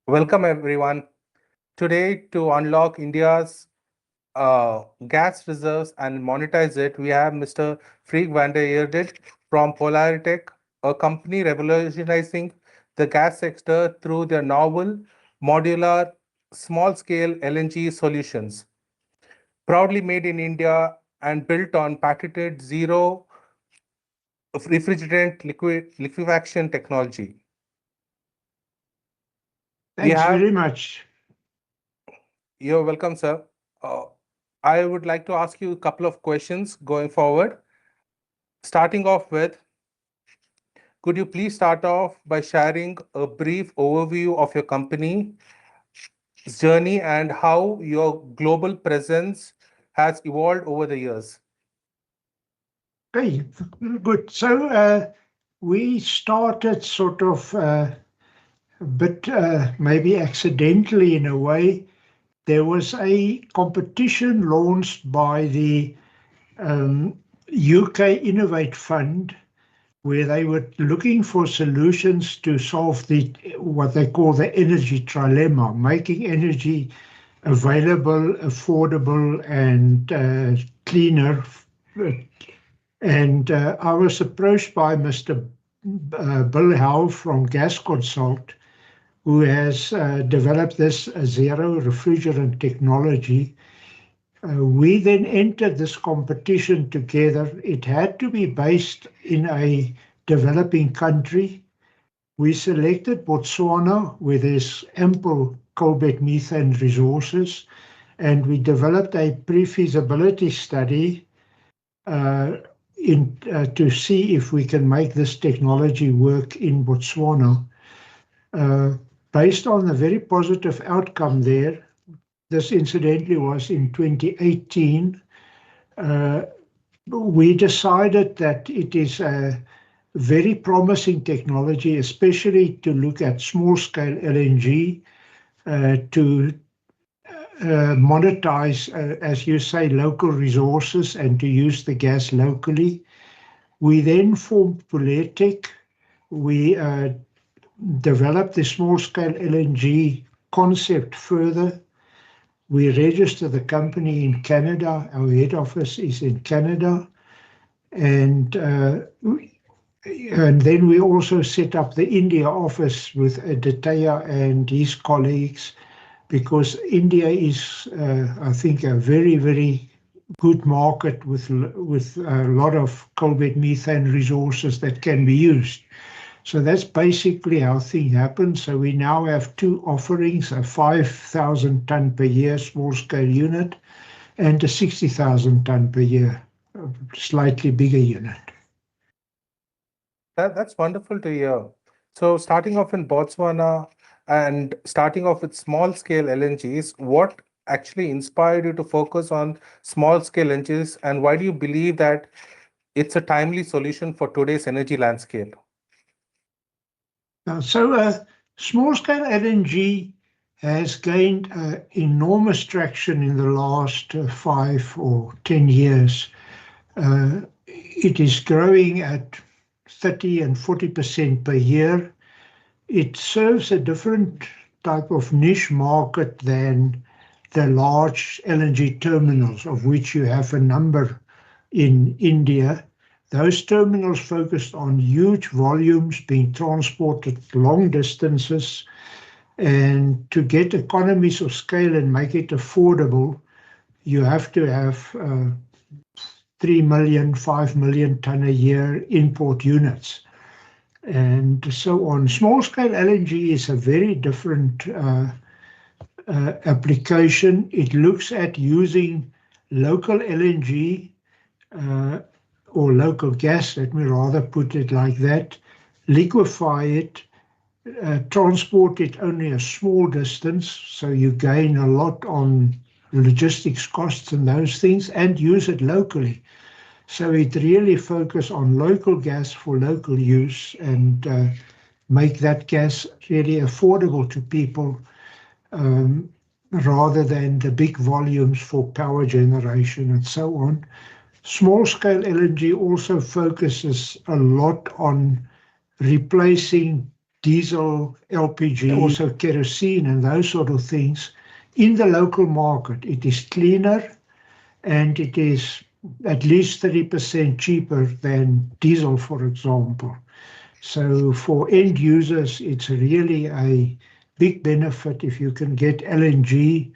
Welcome everyone. Today, to unlock India's gas reserves and monetize it, we have Mr. Freek van der Eerde from Polaritech, a company revolutionizing the gas sector through their novel, modular, small-scale LNG solutions. Proudly made in India and built on patented zero refrigerant liquefaction technology. We Thanks have very much. You're welcome, sir. Uh, I would like to ask you a couple of questions going forward. Starting off with, could you please start off by sharing a brief overview of your company's journey and how your global presence has evolved over the years? Okay, good. So we started sort of a bit maybe accidentally in a way. There was a competition launched by the UK Innovate Fund where they were looking for solutions to solve what they call the energy trilemma, making energy available, affordable, and cleaner. And I was approached by Mr. Bill Howe from Gas Consult, who has developed this zero refrigerant technology. We then entered this competition together. It had to be based in a developing country. We selected Botswana, where there's ample coal bed methane resources, and we developed a pre-feasibility study to see if we can make this technology work in Botswana. Based on a very positive outcome there, this incidentally was in 2018, we decided that it is a very promising technology, especially to look at small-scale LNG, to monetize, as you say, local resources and to use the gas locally. We then formed Poletec. We developed the small-scale LNG concept further. We registered the company in Canada. Our head office is in Canada. And then we also set up the India office with Aditya and his colleagues, because India is, I think, a very, very good market with a lot of coal bed methane resources that can be used. So that's basically how things happen. So we now have two offerings, a 5,000 ton per year small scale unit and a 60,000 ton per year, slightly bigger unit. That's wonderful to hear. So, starting off in Botswana and starting off with small scale LNGs, what actually inspired you to focus on small scale LNGs, and why do you believe that it's a timely solution for today's energy landscape? So small-scale LNG has gained enormous traction in the last 5 or 10 years. It is growing at 30 and 40% per year. It serves a different type of niche market than the large LNG terminals, of which you have a number in India. Those terminals focused on huge volumes being transported long distances, and to get economies of scale and make it affordable, you have to have 3 million, 5 million ton a year import units, and so on. Small-scale LNG is a very different application. It looks at using local LNG or local gas, let me rather put it like that, liquefy it, transport it only a small distance, so you gain a lot on logistics costs and those things, and use it locally. So it really focuses on local gas for local use and make that gas really affordable to people, rather than the big volumes for power generation and so on. Small-scale LNG also focuses a lot on replacing diesel, LPG, also kerosene and those sort of things in the local market. It is cleaner and it is at least 30% cheaper than diesel, for example. So for end users, it's really a big benefit if you can get LNG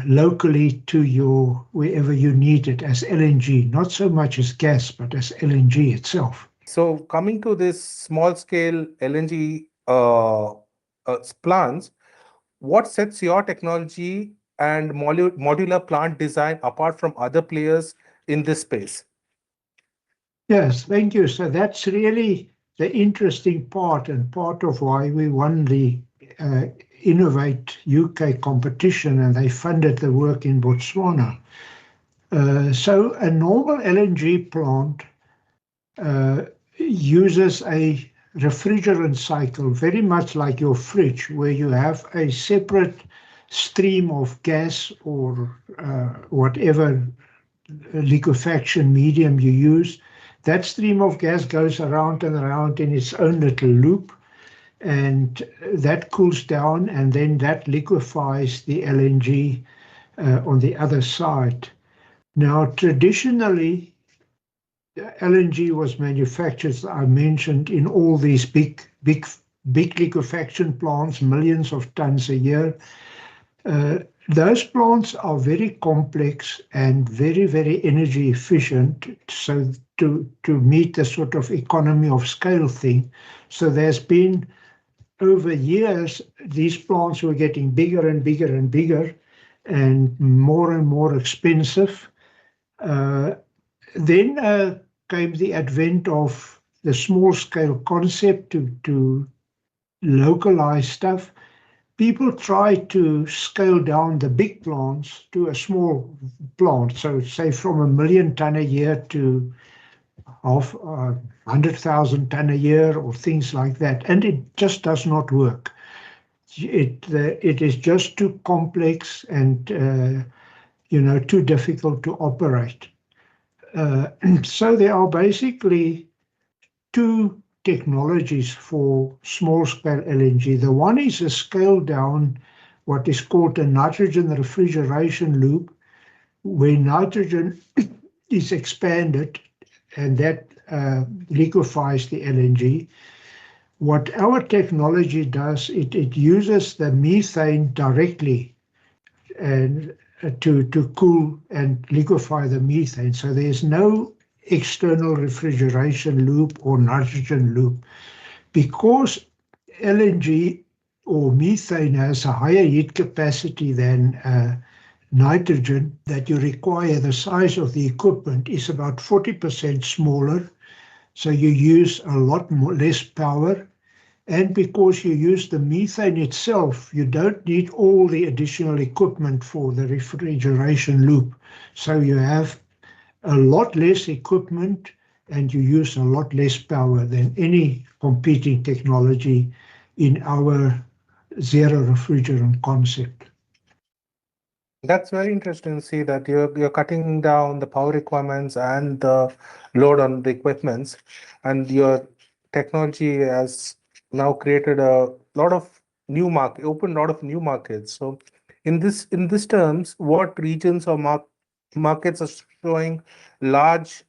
locally to your wherever you need it as LNG, not so much as gas, but as LNG itself. So coming to this small scale LNG plants, what sets your technology and modular plant design apart from other players in this space? Yes, thank you. So that's really the interesting part and part of why we won the Innovate UK competition and they funded the work in Botswana. So a normal LNG plant uses a refrigerant cycle, very much like your fridge, where you have a separate stream of gas or whatever liquefaction medium you use. That stream of gas goes around and around in its own little loop, and that cools down, and then that liquefies the LNG on the other side. Now, traditionally, LNG was manufactured, as I mentioned, in all these big liquefaction plants, millions of tons a year. Those plants are very complex and very, very energy efficient, so to meet the sort of economy of scale thing. So there's been, over years, these plants were getting bigger and bigger and bigger and more expensive. Then came the advent of the small scale concept to localize stuff. People try to scale down the big plants to a small plant. So say from 1 million ton a year to 100,000 ton a year or things like that. And it just does not work. It is just too complex and too difficult to operate. So there are basically two technologies for small-scale LNG. The one is a scaled-down, what is called a nitrogen refrigeration loop, where nitrogen is expanded and that liquefies the LNG. What our technology does, it uses the methane directly and to cool and liquefy the methane. So there's no external refrigeration loop or nitrogen loop. Because LNG or methane has a higher heat capacity than nitrogen, that you require, the size of the equipment is about 40% smaller. So you use a lot less power. And because you use the methane itself, you don't need all the additional equipment for the refrigeration loop. So you have a lot less equipment and you use a lot less power than any competing technology in our zero refrigerant concept. That's very interesting to see that you're cutting down the power requirements and the load on the equipments, and your technology has now created a lot of new market, opened a lot of new markets. So in this terms, what regions or markets are showing large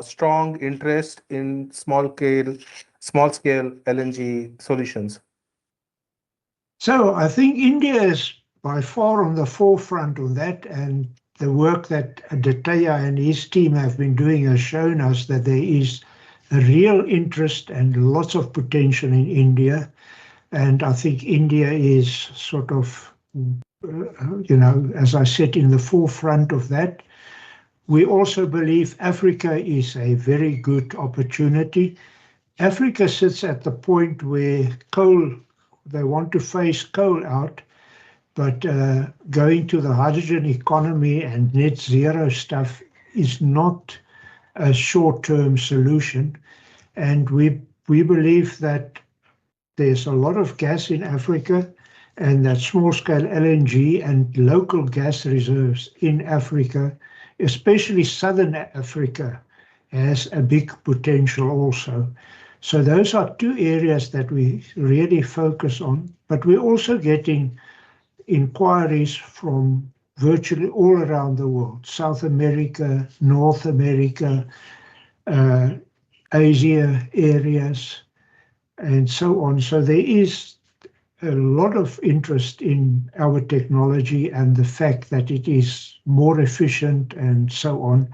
strong interest in small scale LNG solutions? So I think India is by far on the forefront of that, and the work that Aditya and his team have been doing has shown us that there is a real interest and lots of potential in India. And I think India is sort of, as I said, in the forefront of that. We also believe Africa is a very good opportunity. Africa sits at the point where they want to phase coal out, but going to the hydrogen economy and net zero stuff is not a short-term solution. And we believe that there's a lot of gas in Africa and that small-scale LNG and local gas reserves in Africa, especially Southern Africa, has a big potential also. So those are two areas that we really focus on, but we're also getting inquiries from virtually all around the world, South America, North America, Asia areas, and so on. So there is a lot of interest in our technology and the fact that it is more efficient and so on.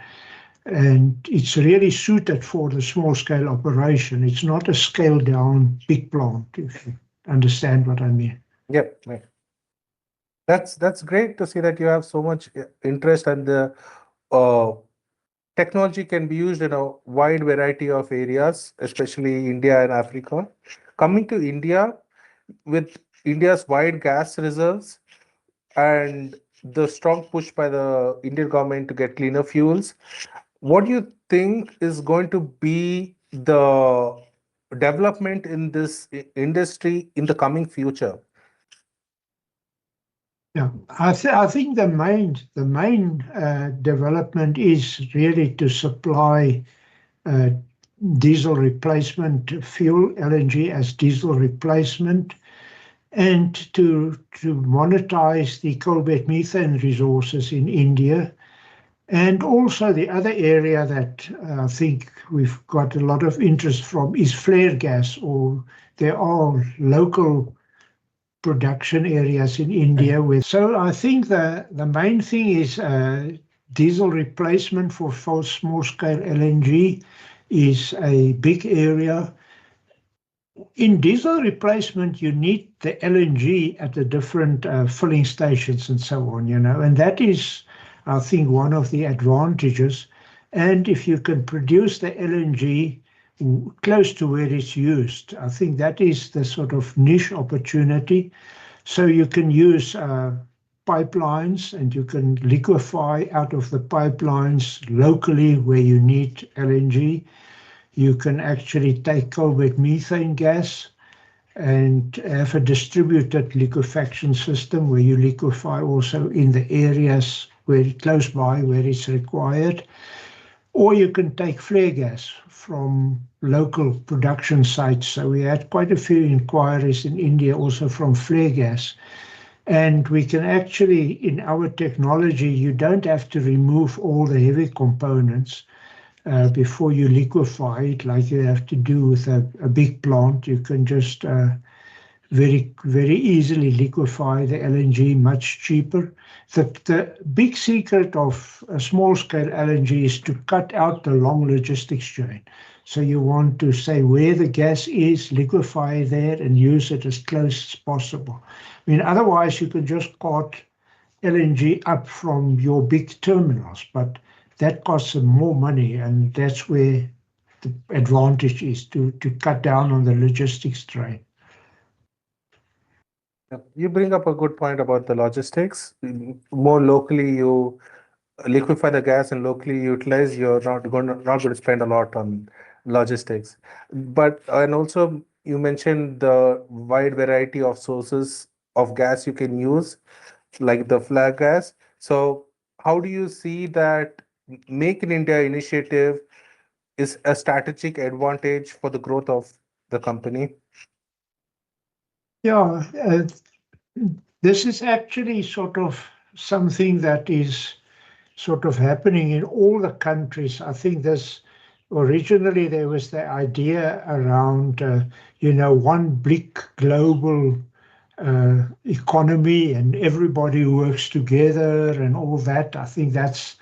And it's really suited for the small scale operation. It's not a scaled down big plant, if you understand what I mean. Yep. Right. That's great to see that you have so much interest, and the uh, technology can be used in a wide variety of areas, especially India and Africa. Coming to India, with India's wide gas reserves and the strong push by the Indian government to get cleaner fuels, what do you think is going to be the development in this industry in the coming future? Yeah, I think the main development is really to supply uh, diesel replacement fuel, LNG as diesel replacement, and to monetize the coal bed methane resources in India. And also the other area that I think we've got a lot of interest from is flare gas, or there are local production areas in India with. So I think the main thing is diesel replacement for small scale LNG is a big area. In diesel replacement, you need the LNG at the different filling stations and so on, and that is, I think, one of the advantages. And if you can produce the LNG close to where it's used, I think that is the sort of niche opportunity. So you can use pipelines, and you can liquefy out of the pipelines locally where you need LNG. You can actually take coal bed methane gas and have a distributed liquefaction system where you liquefy also in the areas where close by where it's required. Or you can take flare gas from local production sites. So we had quite a few inquiries in India also from flare gas. And we can actually, in our technology, you don't have to remove all the heavy components before you liquefy it like you have to do with a big plant. You can just very, very easily liquefy the LNG much cheaper. The big secret of a small-scale LNG is to cut out the long logistics chain. So you want to say where the gas is, liquefy there, and use it as close as possible. I mean, otherwise you can just cart LNG up from your big terminals, but that costs them more money, and that's where the advantage is to cut down on the logistics train. You bring up a good point about the logistics. More locally, you liquefy the gas and locally utilize. You're not going to spend a lot on logistics. But and also you mentioned the wide variety of sources of gas you can use, like the flare gas. So how do you see that Make in India initiative is a strategic advantage for the growth of the company? Yeah, this is actually sort of something that is sort of happening in all the countries. I think this originally there was the idea around, one big global economy and everybody works together and all that. I think that's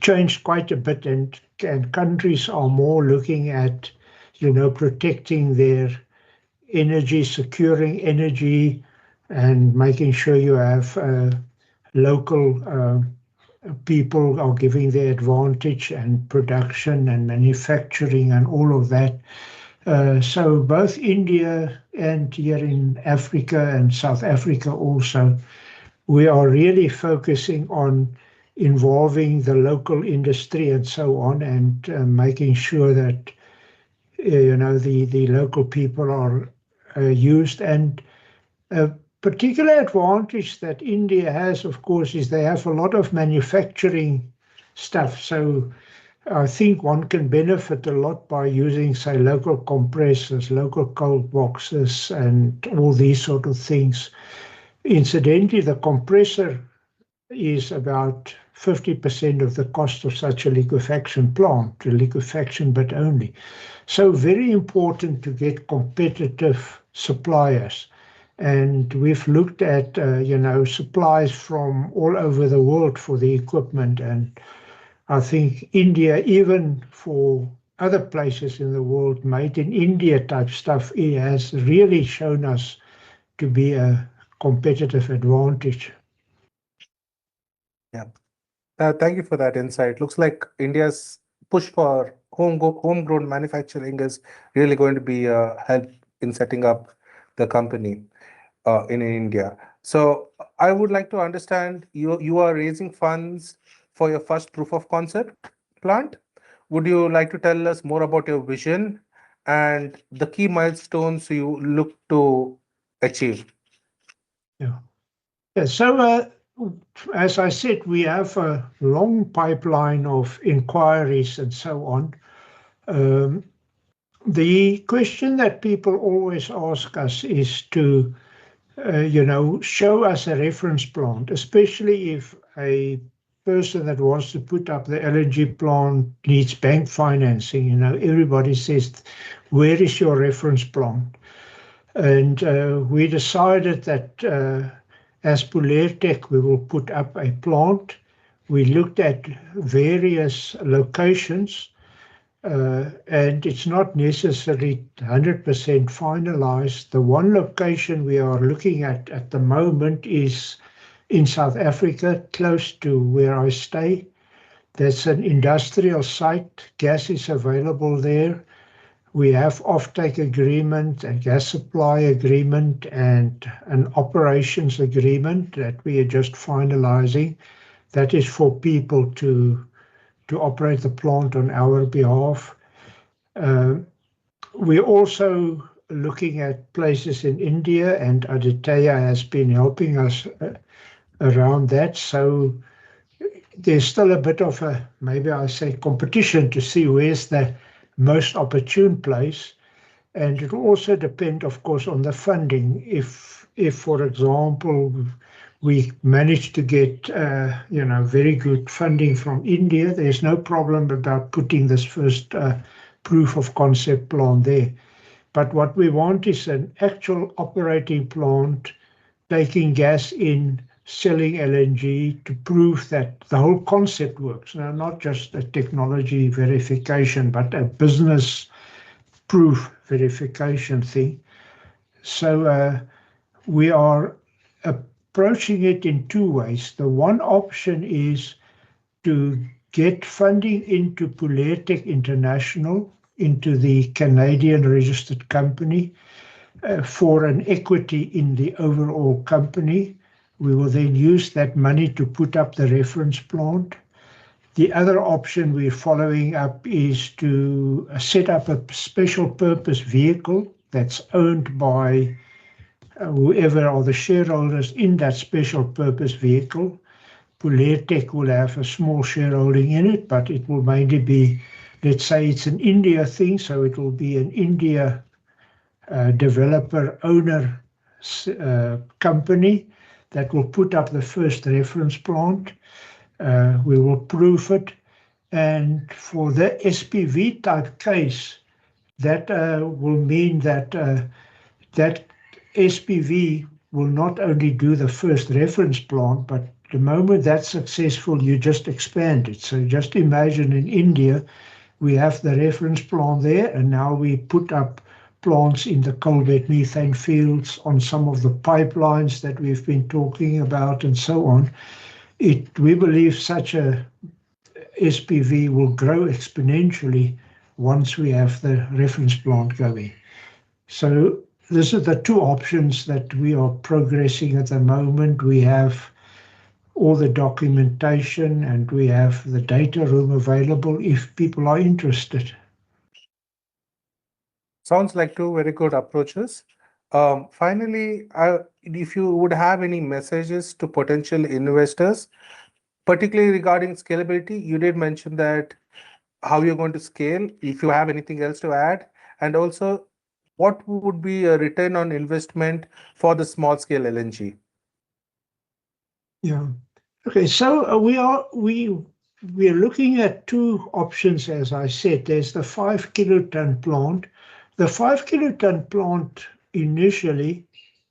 changed quite a bit, and countries are more looking at, protecting their energy, securing energy, and making sure you have local people are giving the advantage, and production and manufacturing and all of that. So both India and here in Africa and South Africa also, we are really focusing on involving the local industry and so on, and making sure that the local people are used. And a particular advantage that India has, of course, is they have a lot of manufacturing stuff. So I think one can benefit a lot by using, say, local compressors, local cold boxes, and all these sort of things. Incidentally, the compressor is about 50% of the cost of such a liquefaction plant, a liquefaction bit only. So very important to get competitive suppliers. And we've looked at, supplies from all over the world for the equipment. And I think India, even for other places in the world, made in India type stuff, it has really shown us to be a competitive advantage. Yeah. Thank you for that insight. Looks like India's push for homegrown manufacturing is really going to be help in setting up the company in India. So I would like to understand you are raising funds for your first proof of concept plant. Would you like to tell us more about your vision and the key milestones you look to achieve? Yeah. Yeah. So, as I said, we have a long pipeline of inquiries and so on. Um, the question that people always ask us is to, show us a reference plant, especially if a person that wants to put up the LNG plant needs bank financing. Everybody says, where is your reference plant? And we decided that as Pulertec, we will put up a plant. We looked at various locations, and it's not necessarily 100% finalized. The one location we are looking at the moment is in South Africa, close to where I stay. That's an industrial site. Gas is available there. We have offtake agreement, a gas supply agreement, and an operations agreement that we are just finalizing. That is for people to operate the plant on our behalf. We're also looking at places in India, and Aditya has been helping us around that. So there's still a bit of a, maybe I say, competition to see where's the most opportune place. And it will also depend, of course, on the funding. If, for example, we manage to get, very good funding from India, there's no problem about putting this first proof of concept plant there. But what we want is an actual operating plant taking gas in, selling LNG to prove that the whole concept works. Now, not just a technology verification, but a business proof verification thing. So we are approaching it in two ways. The one option is to get funding into Pulertec International, into the Canadian registered company, for an equity in the overall company. We will then use that money to put up the reference plant. The other option we're following up is to set up a special purpose vehicle that's owned by whoever are the shareholders in that special purpose vehicle. Pulertec will have a small shareholding in it, but it will mainly be, let's say it's an India thing, so it will be an India developer owner company that will put up the first reference plant. We will prove it. And for the SPV type case, that will mean that that SPV will not only do the first reference plant, but the moment that's successful, you just expand it. So just imagine in India, we have the reference plant there, and now we put up plants in the coal bed methane fields on some of the pipelines that we've been talking about and so on. We believe such a SPV will grow exponentially once we have the reference plant going. So these are the two options that we are progressing at the moment. We have all the documentation and we have the data room available if people are interested. Sounds like two very good approaches. Finally, if you would have any messages to potential investors, particularly regarding scalability, you did mention that how you're going to scale, if you have anything else to add, and also what would be a return on investment for the small scale LNG? Yeah. Okay. So we are looking at two options, as I said. There's the 5 kiloton plant. The 5 kiloton plant initially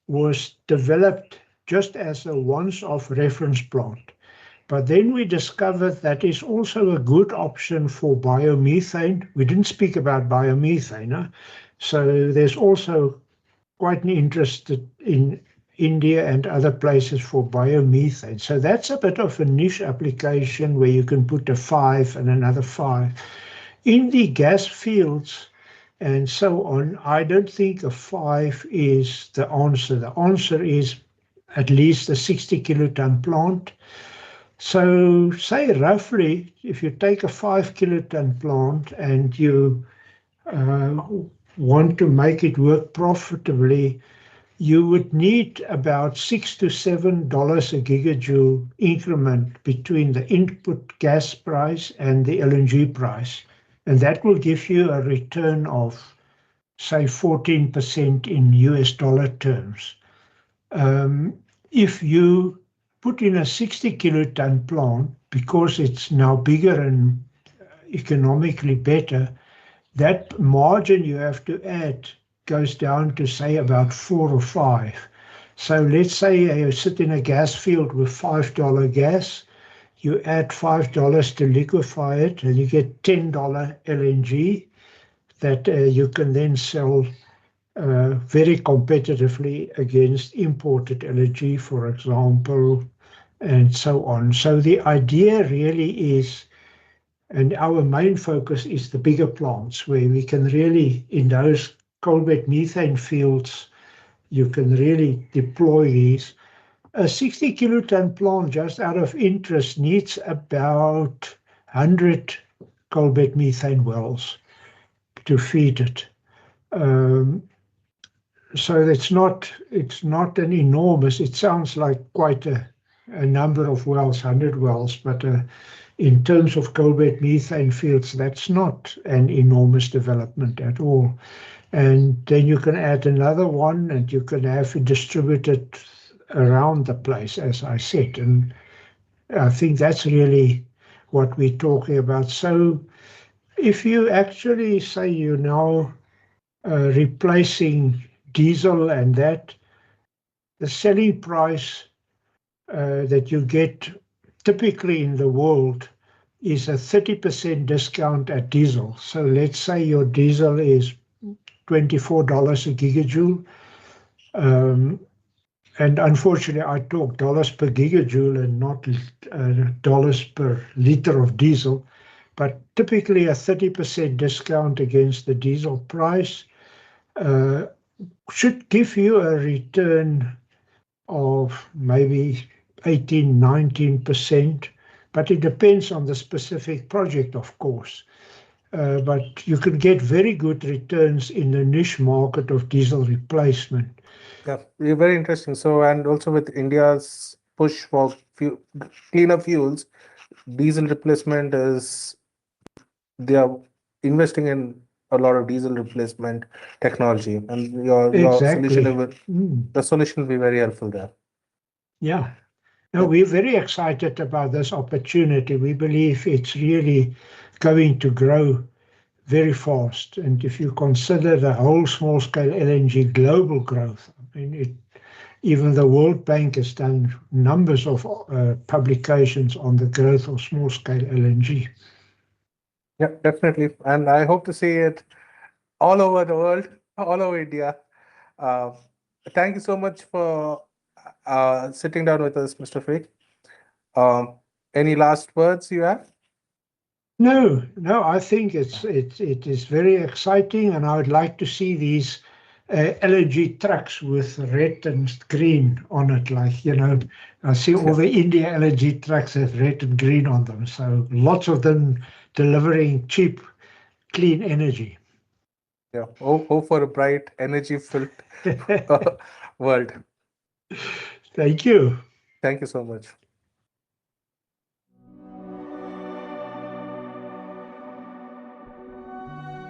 was developed just as a once-off reference plant. But then we discovered that is also a good option for biomethane. We didn't speak about biomethane, huh? So there's also quite an interest in India and other places for biomethane. So that's a bit of a niche application where you can put a 5 and another 5. In the gas fields and so on, I don't think a 5 is the answer. The answer is at least a 60 kiloton plant. So say roughly, if you take a 5 kiloton plant and you want to make it work profitably, you would need about $6 to $7 a gigajoule increment between the input gas price and the LNG price. And that will give you a return of, say, 14% in US dollar terms. If you put in a 60 kiloton plant, because it's now bigger and economically better, that margin you have to add goes down to, say, about 4 or 5. So let's say you sit in a gas field with $5 gas, you add $5 to liquefy it, and you get $10 LNG that you can then sell very competitively against imported LNG, for example, and so on. So the idea really is, and our main focus is the bigger plants where we can really, in those coal bed methane fields, you can really deploy these. A 60 kiloton plant, just out of interest, needs about 100 coal bed methane wells to feed it. So it's not an enormous, it sounds like quite a number of wells, 100 wells, but in terms of coal bed methane fields, that's not an enormous development at all. And then you can add another one and you can have it distributed around the place, as I said. And I think that's really what we're talking about. So if you actually say you're now replacing diesel and that, the selling price that you get typically in the world is a 30% discount at diesel. So let's say your diesel is $24 a gigajoule. And unfortunately, I talk dollars per gigajoule and not dollars per liter of diesel. But typically a 30% discount against the diesel price should give you a return of maybe 18, 19%, but it depends on the specific project, of course. But you can get very good returns in the niche market of diesel replacement. Yeah, very interesting. So, and also with India's push for cleaner fuels, diesel replacement is, they are investing in a lot of diesel replacement technology, and your solution Exactly. will, the solution will be very helpful there. Yeah. No, Yeah. we're very excited about this opportunity. We believe it's really going to grow very fast. And if you consider the whole small-scale LNG global growth, I mean, even the World Bank has done numbers of publications on the growth of small-scale LNG. Yeah, definitely. And I hope to see it all over the world, all over India. Uh, Thank you so much for sitting down with us, Mr. Freak. Any last words you have? No, I think it is very exciting, and I would like to see these LNG trucks with red and green on it. Like, I see all the India LNG trucks have red and green on them. So lots of them delivering cheap, clean energy. Yeah, hope for a bright, energy-filled world. Thank you. Thank you so much.